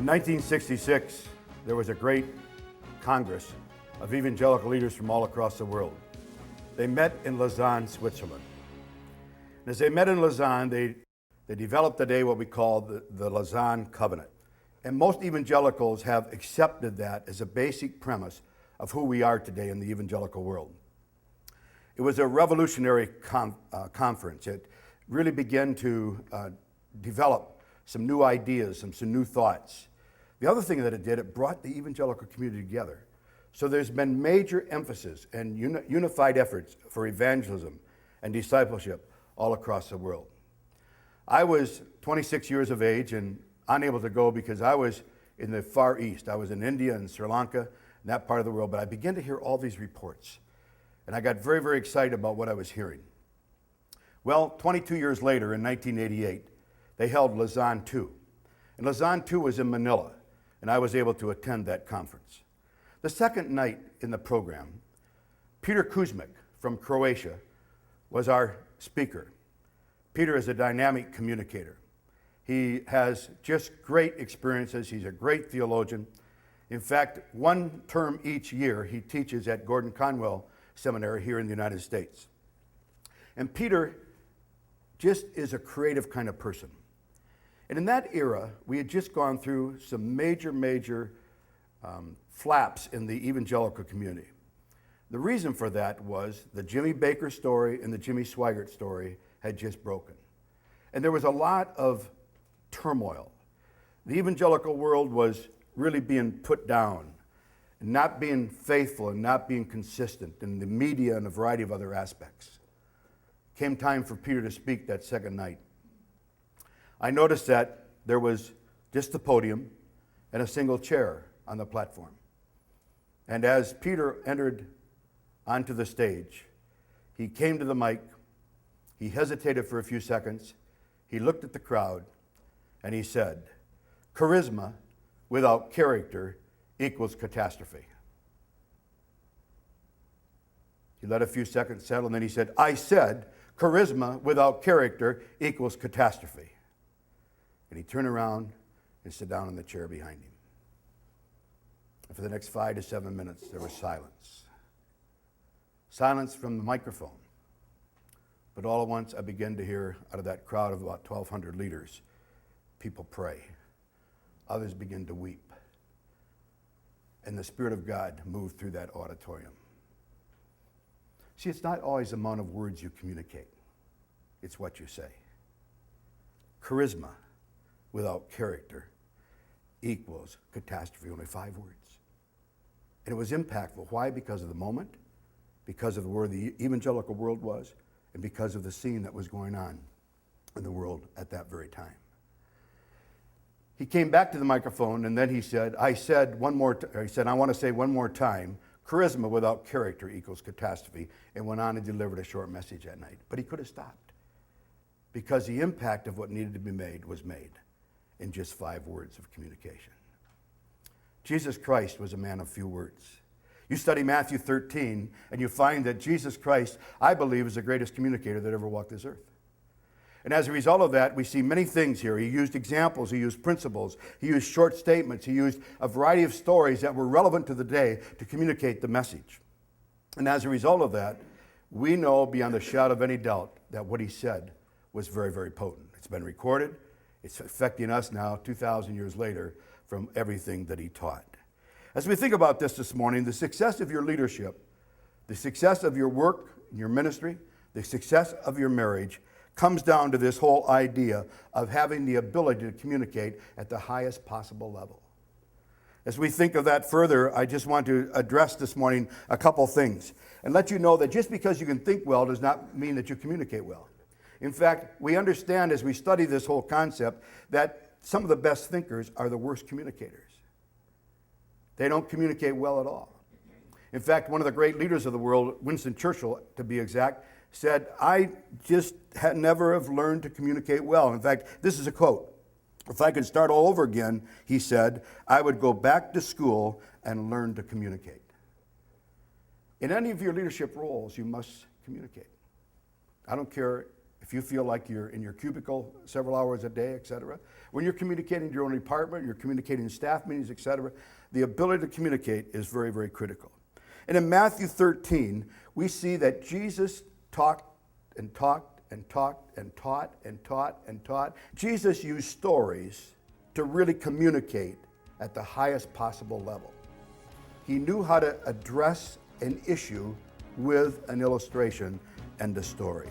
In 1966, there was a great Congress of evangelical leaders from all across the world. They met in Lausanne, Switzerland. And as they met in Lausanne, they developed today what we call the Lausanne Covenant. And most evangelicals have accepted that as a basic premise of who we are today in the evangelical world. It was a revolutionary conference. It really began to develop some new ideas, some new thoughts. The other thing that it did, it brought the evangelical community together. So there's been major emphasis and unified efforts for evangelism and discipleship all across the world. I was 26 years of age and unable to go because I was in the Far East. I was in India and Sri Lanka, and that part of the world, but I began to hear all these reports. And I got very, very excited about what I was hearing. Well, 22 years later, in 1988, they held Lausanne II. And Lausanne II was in Manila, and I was able to attend that conference. The second night in the program, Peter Kuzmic from Croatia was our speaker. Peter is a dynamic communicator. He has just great experiences. He's a great theologian. In fact, one term each year, he teaches at Gordon Conwell Seminary here in the United States. And Peter just is a creative kind of person. And in that era, we had just gone through some major flaps in the evangelical community. The reason for that was the Jimmy Baker story and the Jimmy Swaggart story had just broken. And there was a lot of turmoil. The evangelical world was really being put down, and not being faithful and not being consistent in the media and a variety of other aspects. Came time for Peter to speak that second night. I noticed that there was just the podium and a single chair on the platform. And as Peter entered onto the stage, he came to the mic, he hesitated for a few seconds, he looked at the crowd, and he said, "Charisma without character equals catastrophe." He let a few seconds settle, and then he said, "I said, charisma without character equals catastrophe." And he turned around and sat down in the chair behind him. And for the next 5 to 7 minutes, there was silence. Silence from the microphone. But all at once, I began to hear out of that crowd of about 1,200 leaders, people pray. Others begin to weep. And the Spirit of God moved through that auditorium. See, it's not always the amount of words you communicate. It's what you say. Charisma without character equals catastrophe. Only 5 words. And it was impactful. Why? Because of the moment, because of where the evangelical world was, and because of the scene that was going on in the world at that very time. He came back to the microphone, and then he said, I want to say one more time, charisma without character equals catastrophe, and went on and delivered a short message that night. But he could have stopped, because the impact of what needed to be made was made in just 5 words of communication. Jesus Christ was a man of few words. You study Matthew 13, and you find that Jesus Christ, I believe, is the greatest communicator that ever walked this earth. And as a result of that, we see many things here. He used examples, he used principles, he used short statements, he used a variety of stories that were relevant to the day to communicate the message. And as a result of that, we know beyond a shadow of any doubt that what he said was very, very potent. It's been recorded. It's affecting us now, 2,000 years later, from everything that he taught. As we think about this morning, the success of your leadership, the success of your work, your ministry, the success of your marriage comes down to this whole idea of having the ability to communicate at the highest possible level. As we think of that further, I just want to address this morning a couple things and let you know that just because you can think well does not mean that you communicate well. In fact, we understand as we study this whole concept that some of the best thinkers are the worst communicators. They don't communicate well at all. In fact, one of the great leaders of the world, Winston Churchill, to be exact, said, I just never have learned to communicate well. In fact, this is a quote. If I could start all over again, he said, I would go back to school and learn to communicate. In any of your leadership roles, you must communicate. I don't care if you feel like you're in your cubicle several hours a day, etc. When you're communicating to your own department, you're communicating in staff meetings, etc., the ability to communicate is very, very critical. And in Matthew 13, we see that Jesus talked and talked and talked and taught and taught and taught. Jesus used stories to really communicate at the highest possible level. He knew how to address an issue with an illustration and a story.